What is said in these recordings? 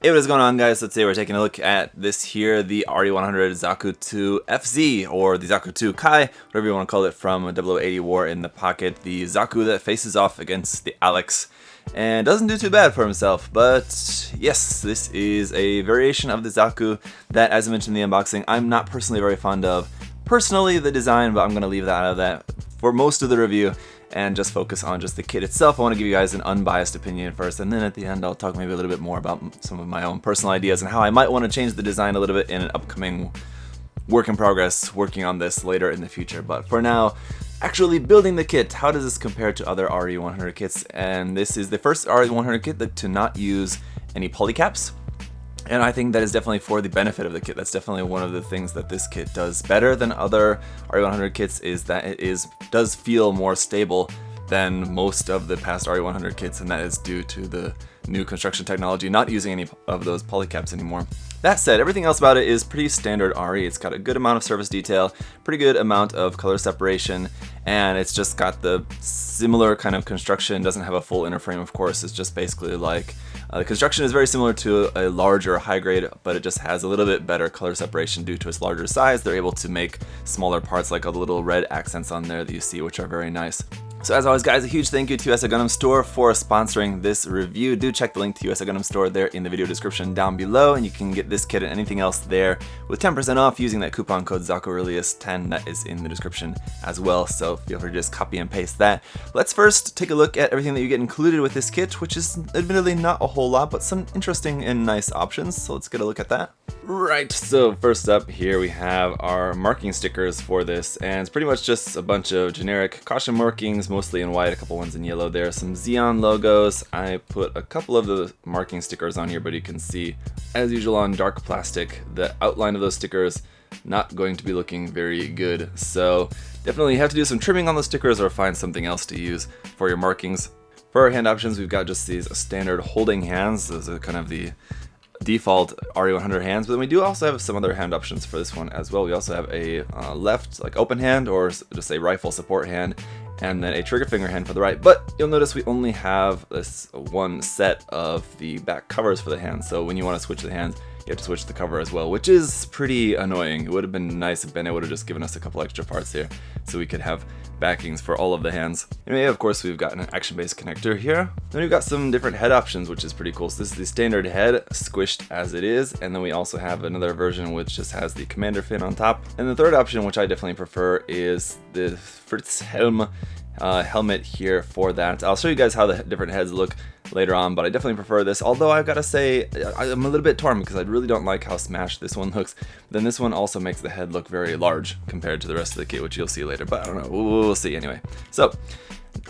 Hey, what is going on, guys? So today we're taking a look at this here, the Reborn 100 Zaku II FZ, or the Zaku II Kai, whatever you want to call it, from 0080 War in the Pocket, the Zaku that faces off against the Alex, and doesn't do too bad for himself. But yes, this is a variation of the Zaku that, as I mentioned in the unboxing, I'm not personally very fond of. Personally, the design, but I'm going to leave that out of that for most of the review and just focus on just the kit itself. I want to give you guys an unbiased opinion first, and then at the end I'll talk maybe a little bit more about some of my own personal ideas and how I might want to change the design a little bit in an upcoming work in progress, working on this later in the future. But for now, actually building the kit, how does this compare to other RE100 kits? And this is the first RE100 kit to not use any polycaps. And I think that is definitely for the benefit of the kit. That's definitely one of the things that this kit does better than other RE100 kits, is that it does feel more stable than most of the past RE100 kits, and that is due to the new construction technology not using any of those polycaps anymore. That said, everything else about it is pretty standard RE. It's got a good amount of surface detail, pretty good amount of color separation, and it's just got the similar kind of construction. It doesn't have a full inner frame, of course. It's just basically like the construction is very similar to a larger high grade, but it just has a little bit better color separation due to its larger size. They're able to make smaller parts, like all the little red accents on there that you see, which are very nice. So as always, guys, a huge thank you to USA Gundam Store for sponsoring this review. Do check the link to USA Gundam Store there in the video description down below, and you can get this kit and anything else there with 10% off using that coupon code ZakuAurelius10 that is in the description as well. So feel free to just copy and paste that. Let's first take a look at everything that you get included with this kit, which is admittedly not a whole lot, but some interesting and nice options. So let's get a look at that. Right, so first up here we have our marking stickers for this, and it's pretty much just a bunch of generic caution markings, mostly in white, a couple ones in yellow there, some Xeon logos. I put a couple of the marking stickers on here, but you can see, as usual on dark plastic, the outline of those stickers not going to be looking very good. So definitely have to do some trimming on those stickers or find something else to use for your markings. For our hand options, we've got just these standard holding hands. Those are kind of the default RE100 hands, but then we do also have some other hand options for this one as well. We also have a left, like open hand, or just a rifle support hand, and then a trigger finger hand for the right. But you'll notice we only have this one set of the back covers for the hands, so when you want to switch the hands, you have to switch the cover as well, which is pretty annoying. It would have been nice if Bene would have just given us a couple extra parts here so we could have backings for all of the hands. Anyway, of course, we've got an action-based connector here. Then we've got some different head options, which is pretty cool. So this is the standard head, squished as it is, and then we also have another version which just has the commander fin on top. And the third option, which I definitely prefer, is the Fritz Helm helmet here for that. I'll show you guys how the different heads look later on, but I definitely prefer this, although I've got to say I'm a little bit torn because I really don't like how smashed this one looks. Then this one also makes the head look very large compared to the rest of the kit, which you'll see later, but I don't know, we'll see anyway. So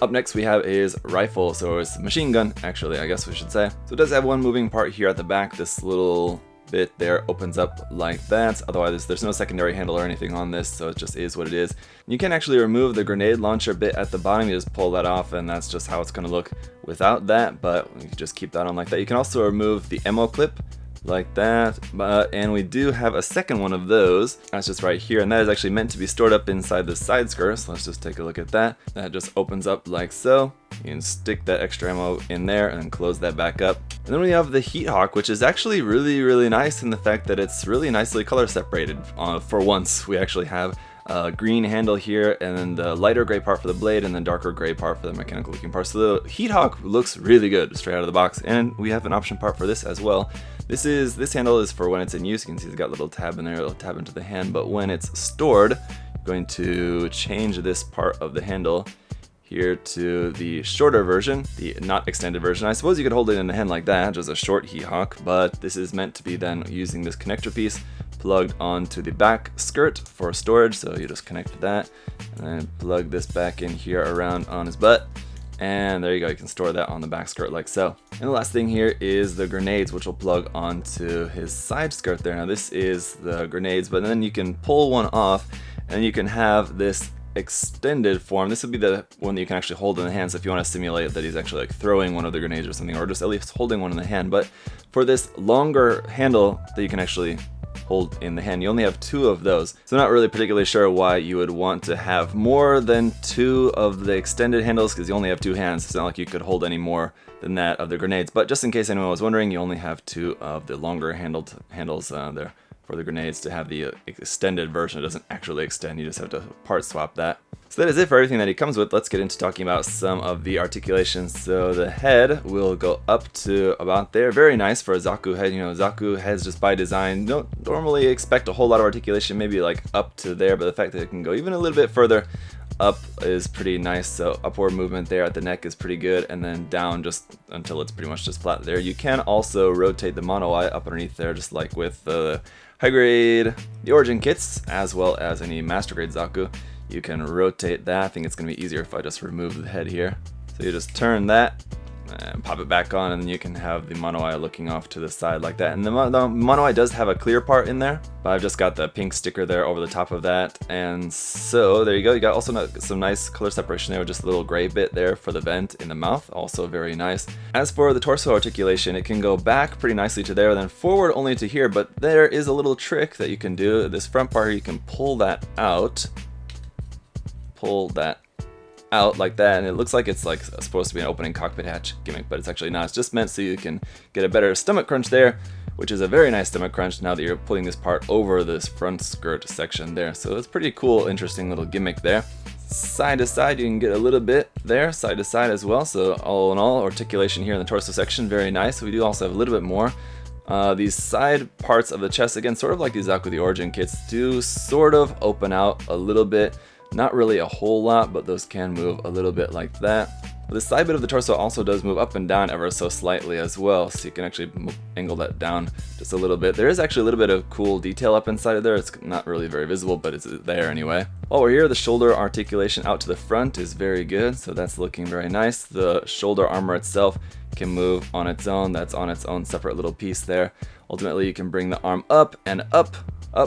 up next we have is rifle, so it's machine gun, actually, I guess we should say. So it does have one moving part here at the back. This little bit there opens up like that. Otherwise there's no secondary handle or anything on this, so it just is what it is. You can actually remove the grenade launcher bit at the bottom. You just pull that off, and that's just how it's going to look without that, but you can just keep that on like that. You can also remove the ammo clip like that, and we do have a second one of those. That's just right here, and that is actually meant to be stored up inside the side skirt. So let's just take a look at that. That just opens up like so. You can stick that extra ammo in there and close that back up. And then we have the Heat Hawk, which is actually really nice in the fact that it's really nicely color separated. For once, we actually have a green handle here, and then the lighter gray part for the blade, and the darker gray part for the mechanical looking part. So the Heat Hawk looks really good straight out of the box, and we have an option part for this as well. This handle is for when it's in use. You can see it's got a little tab in there, it'll tab into the hand, but when it's stored, you're going to change this part of the handle here to the shorter version, the not extended version. I suppose you could hold it in the hand like that, just a short Heat Hawk, but this is meant to be then using this connector piece plugged onto the back skirt for storage. So you just connect that and then plug this back in here around on his butt, and there you go, you can store that on the back skirt like so. And the last thing here is the grenades, which will plug onto his side skirt there. Now this is the grenades, but then you can pull one off and you can have this extended form. This would be the one that you can actually hold in the hand, so if you want to simulate that he's actually like throwing one of the grenades or something, or just at least holding one in the hand. But for this longer handle that you can actually hold in the hand. You only have 2 of those, so not really particularly sure why you would want to have more than 2 of the extended handles, because you only have 2 hands. It's not like you could hold any more than that of the grenades, but just in case anyone was wondering, you only have 2 of the longer handles there for the grenades to have the extended version. It doesn't actually extend, you just have to part swap that. So that is it for everything that he comes with. Let's get into talking about some of the articulations. So the head will go up to about there. Very nice for a Zaku head. You know, Zaku heads just by design don't normally expect a whole lot of articulation, maybe like up to there, but the fact that it can go even a little bit further up is pretty nice. So upward movement there at the neck is pretty good, and then down just until it's pretty much just flat there. You can also rotate the mono eye up underneath there, just like with the high grade, the origin kits, as well as any master grade Zaku. You can rotate that. I think it's going to be easier if I just remove the head here. So you just turn that and pop it back on, and then you can have the mono eye looking off to the side like that. And the mono eye does have a clear part in there, but I've just got the pink sticker there over the top of that. And so there you go. You got also some nice color separation there with just a little gray bit there for the vent in the mouth. Also very nice. As for the torso articulation, it can go back pretty nicely to there, then forward only to here, but there is a little trick that you can do. This front part here, you can pull that out. Pull that out like that, and it looks like it's like supposed to be an opening cockpit hatch gimmick, but it's actually not. It's just meant so you can get a better stomach crunch there, which is a very nice stomach crunch now that you're pulling this part over this front skirt section there. So it's pretty cool, interesting little gimmick there. Side to side, you can get a little bit there, side to side as well. So all in all, articulation here in the torso section, very nice. We do also have a little bit more. These side parts of the chest, again, sort of like the Zaku the Origin kits, do sort of open out a little bit. Not really a whole lot, but those can move a little bit like that. The side bit of the torso also does move up and down ever so slightly as well, so you can actually angle that down just a little bit. There is actually a little bit of cool detail up inside of there. It's not really very visible, but it's there anyway. While we're here, the shoulder articulation out to the front is very good, so that's looking very nice. The shoulder armor itself can move on its own. That's on its own separate little piece there. Ultimately, you can bring the arm up and up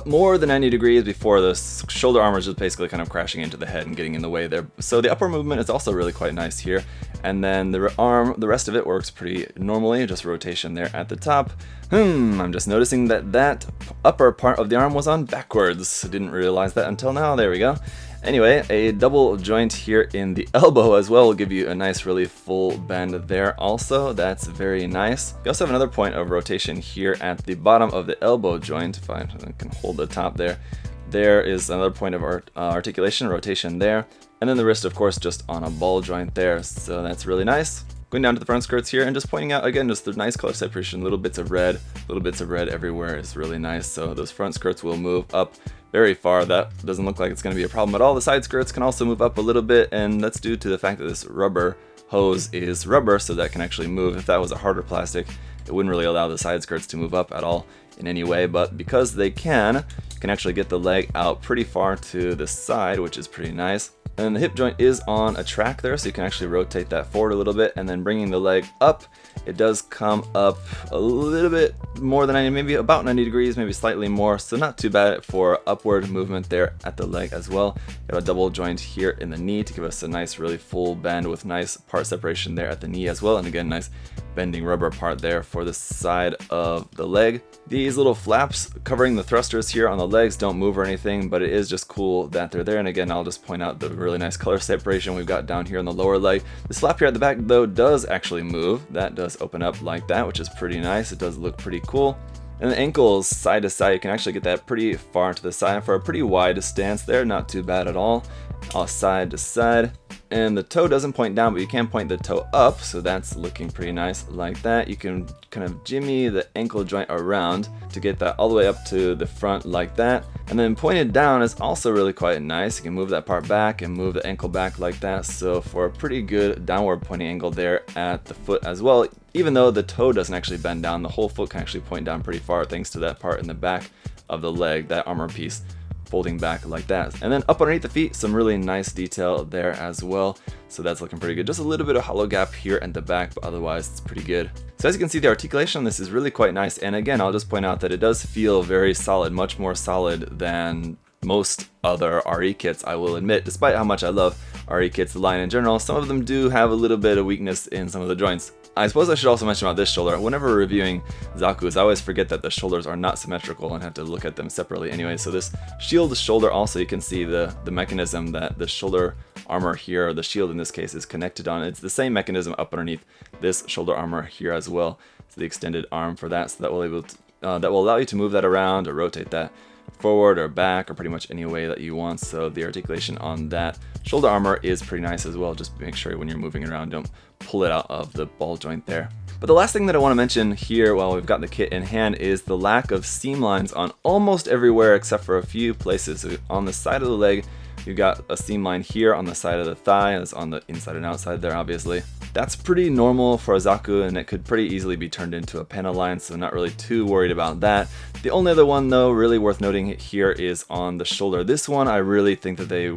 more than 90 degrees before the shoulder armor is just basically kind of crashing into the head and getting in the way there. So the upper movement is also really quite nice here. And then the arm, the rest of it works pretty normally, just rotation there at the top. I'm just noticing that upper part of the arm was on backwards. Didn't realize that until now. There we go. Anyway, a double joint here in the elbow as well will give you a nice, really full bend there also. That's very nice. You also have another point of rotation here at the bottom of the elbow joint. If I can hold the top there. There is another point of articulation, rotation there. And then the wrist, of course, just on a ball joint there. So that's really nice. Going down to the front skirts here and just pointing out, again, just the nice color separation, little bits of red everywhere is really nice. So those front skirts will move up very far. That doesn't look like it's going to be a problem at all. The side skirts can also move up a little bit, and that's due to the fact that this rubber hose is rubber, so that can actually move. If that was a harder plastic, it wouldn't really allow the side skirts to move up at all in any way, but because they can, you can actually get the leg out pretty far to the side, which is pretty nice. And then the hip joint is on a track there, so you can actually rotate that forward a little bit, and then bringing the leg up, it does come up a little bit more than 90, maybe about 90 degrees, maybe slightly more, so not too bad for upward movement there at the leg as well. You have a double joint here in the knee to give us a nice, really full bend with nice part separation there at the knee as well, and again, nice bending rubber part there for the side of the leg. These little flaps covering the thrusters here on the legs don't move or anything, but it is just cool that they're there. And again, I'll just point out the really nice color separation we've got down here on the lower leg. This flap here at the back, though, does actually move. That does open up like that, which is pretty nice. It does look pretty cool. And the ankles side to side, you can actually get that pretty far to the side for a pretty wide stance there. Not too bad at all side to side. And the toe doesn't point down, but you can point the toe up, so that's looking pretty nice like that. You can kind of jimmy the ankle joint around to get that all the way up to the front like that. And then pointed down is also really quite nice. You can move that part back and move the ankle back like that. So for a pretty good downward pointing angle there at the foot as well, even though the toe doesn't actually bend down, the whole foot can actually point down pretty far thanks to that part in the back of the leg, that armor piece folding back like that. And then up underneath the feet, some really nice detail there as well. So that's looking pretty good. Just a little bit of hollow gap here at the back, but otherwise it's pretty good. So as you can see, the articulation on this is really quite nice. And again, I'll just point out that it does feel very solid, much more solid than most other RE kits, I will admit. Despite how much I love RE kits, the line in general, some of them do have a little bit of weakness in some of the joints. I suppose I should also mention about this shoulder. Whenever reviewing Zaku's, I always forget that the shoulders are not symmetrical and have to look at them separately anyway. So this shield shoulder also, you can see the mechanism that the shoulder armor here, or the shield in this case, is connected on. It's the same mechanism up underneath this shoulder armor here as well. So the extended arm for that, so that will allow you to move that around or rotate that forward or back or pretty much any way that you want. So the articulation on that shoulder armor is pretty nice as well. Just make sure when you're moving it around, don't pull it out of the ball joint there. But the last thing that I want to mention here while we've got the kit in hand is the lack of seam lines on almost everywhere except for a few places. So on the side of the leg, you've got a seam line here on the side of the thigh. It's on the inside and outside there, obviously. That's pretty normal for a Zaku, and it could pretty easily be turned into a panel line, so not really too worried about that. The only other one, though, really worth noting here is on the shoulder. This one, I really think that they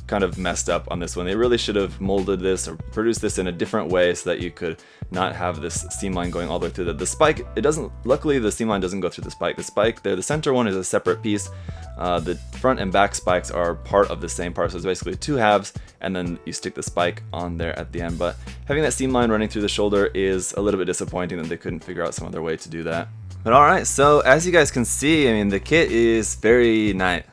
kind of messed up on this one. They really should have molded this or produced this in a different way so that you could not have this seam line going all the way through the spike. It doesn't, luckily the seam line doesn't go through the spike. The spike there, the center one is a separate piece. The front and back spikes are part of the same part, so it's basically two halves, and then you stick the spike on there at the end. But having that seam line running through the shoulder is a little bit disappointing that they couldn't figure out some other way to do that. But alright, so as you guys can see, I mean, the kit is very nice.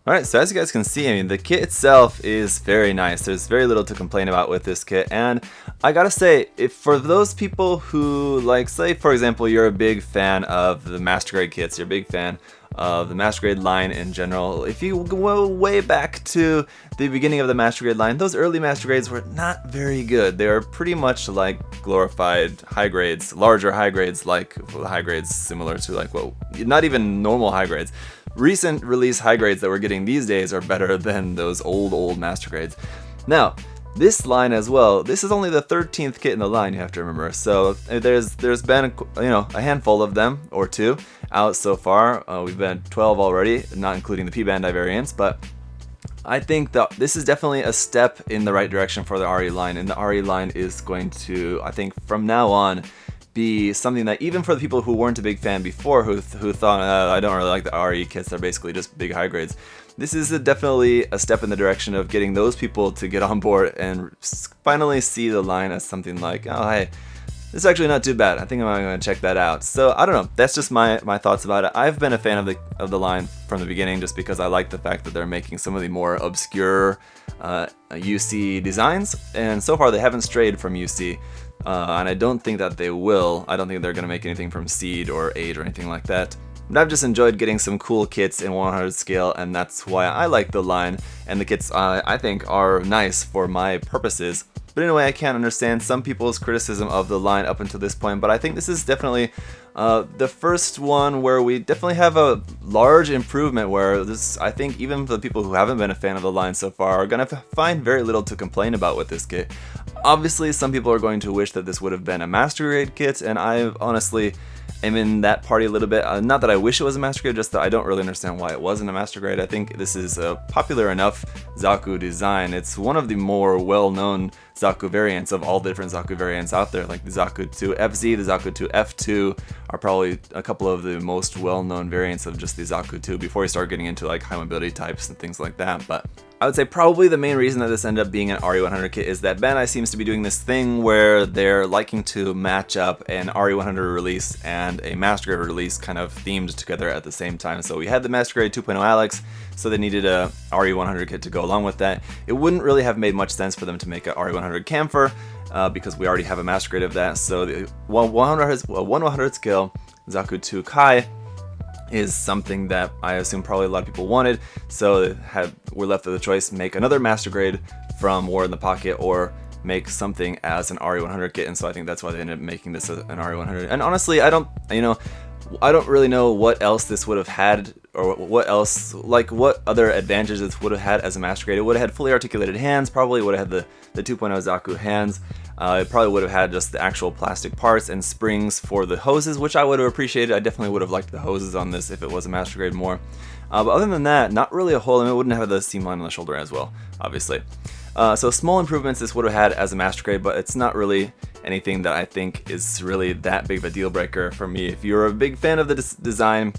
Alright, so as you guys can see, I mean, the kit itself is very nice. There's very little to complain about with this kit, and I gotta say, if for those people who, like, say for example, you're a big fan of the Master Grade kits, you're a big fan of the Master Grade line in general, if you go way back to the beginning of the Master Grade line, those early Master Grades were not very good. They were pretty much like glorified high grades, larger high grades, like high grades similar to like, well, not even normal high grades. Recent release high grades that we're getting these days are better than those old Master Grades. Now, this line as well, this is only the 13th kit in the line, you have to remember. So there's been a handful of them or two out so far. We've been 12 already, not including the P-Bandai variants, but I think that this is definitely a step in the right direction for the RE line, and the RE line is going to, I think from now on, be something that even for the people who weren't a big fan before, who thought, I don't really like the RE kits, they're basically just big high grades. This is definitely a step in the direction of getting those people to get on board and finally see the line as something like, oh hey, this is actually not too bad. I think I'm going to check that out. So I don't know. That's just my thoughts about it. I've been a fan of the line from the beginning just because I like the fact that they're making some of the more obscure UC designs, and so far they haven't strayed from UC. And I don't think that they will. I don't think they're going to make anything from Seed or 8 or anything like that. But I've just enjoyed getting some cool kits in 100 scale, and that's why I like the line, and the kits I think are nice for my purposes. But in a way, I can understand some people's criticism of the line up until this point, but I think this is definitely the first one where we definitely have a large improvement, where this, I think even for the people who haven't been a fan of the line so far, are going to find very little to complain about with this kit. Obviously, some people are going to wish that this would have been a Master Grade kit, and I honestly am in that party a little bit. Not that I wish it was a Master Grade, just that I don't really understand why it wasn't a Master Grade. I think this is a popular enough Zaku design. It's one of the more well-known Zaku variants of all the different Zaku variants out there, like the Zaku II FZ, the Zaku II F2 are probably a couple of the most well-known variants of just the Zaku II before you start getting into like high mobility types and things like that. But I would say probably the main reason that this ended up being an RE100 kit is that Bandai seems to be doing this thing where they're liking to match up an RE100 release and a Master Grade release kind of themed together at the same time. So we had the Master Grade 2.0 Alex, so they needed a RE100 kit to go along with that. It wouldn't really have made much sense for them to make a RE100 Camphor because we already have a Master Grade of that. So the 1/100 scale Zaku II Kai is something that I assume probably a lot of people wanted, so we're left with the choice: make another Master Grade from War in the Pocket, or make something as an RE100 kit. And so I think that's why they ended up making this an RE100. And honestly, I don't really know what else this would have had, or what other advantages this would have had as a Master Grade. It would have had fully articulated hands, probably would have had the 2.0 Zaku hands. It probably would have had just the actual plastic parts and springs for the hoses, which I would have appreciated. I definitely would have liked the hoses on this if it was a Master Grade more. But other than that, not really a whole. I mean, it wouldn't have the seam line on the shoulder as well, obviously. So small improvements this would have had as a Master Grade, but it's not really anything that I think is really that big of a deal breaker for me. If you're a big fan of the design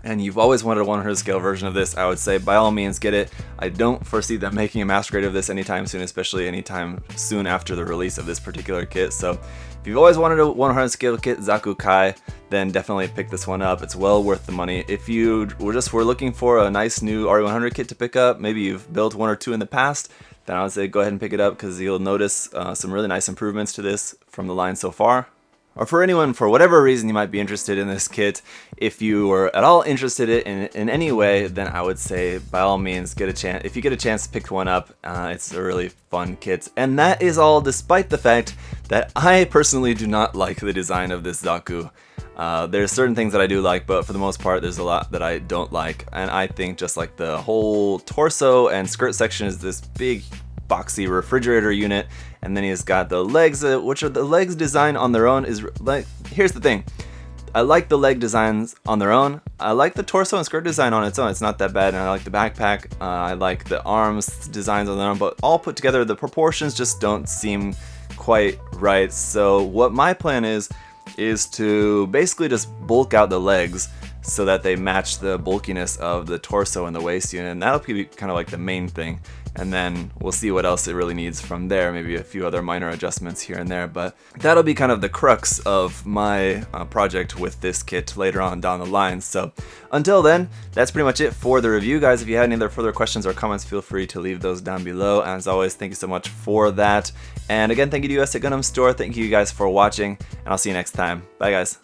and you've always wanted a 100 scale version of this, I would say by all means get it. I don't foresee them making a Master Grade of this anytime soon, especially anytime soon after the release of this particular kit. So If you've always wanted a 100 scale kit Zaku Kai, then definitely pick this one up. It's well worth the money. If you were looking for a nice new RE100 kit to pick up, maybe you've built one or two in the past, then I would say go ahead and pick it up because you'll notice some really nice improvements to this from the line so far. Or for anyone, for whatever reason you might be interested in this kit, if you were at all interested in any way, then I would say by all means get a chance. If you get a chance to pick one up, it's a really fun kit. And that is all despite the fact that I personally do not like the design of this Zaku. There's certain things that I do like, but for the most part there's a lot that I don't like. And I think just like the whole torso and skirt section is this big boxy refrigerator unit, and then he's got the legs, which are the legs design on their own is like, here's the thing, I like the leg designs on their own, I like the torso and skirt design on its own, it's not that bad, and I like the backpack, I like the arms designs on their own, but all put together the proportions just don't seem quite right. So what my plan is to basically just bulk out the legs so that they match the bulkiness of the torso and the waist unit, and that'll be kind of like the main thing. And then we'll see what else it really needs from there, maybe a few other minor adjustments here and there, but that'll be kind of the crux of my project with this kit later on down the line. So until then, that's pretty much it for the review, guys. If you had any other further questions or comments, feel free to leave those down below. As always, thank you so much for that. And again, thank you to USA Gundam Store, thank you guys for watching, and I'll see you next time. Bye guys.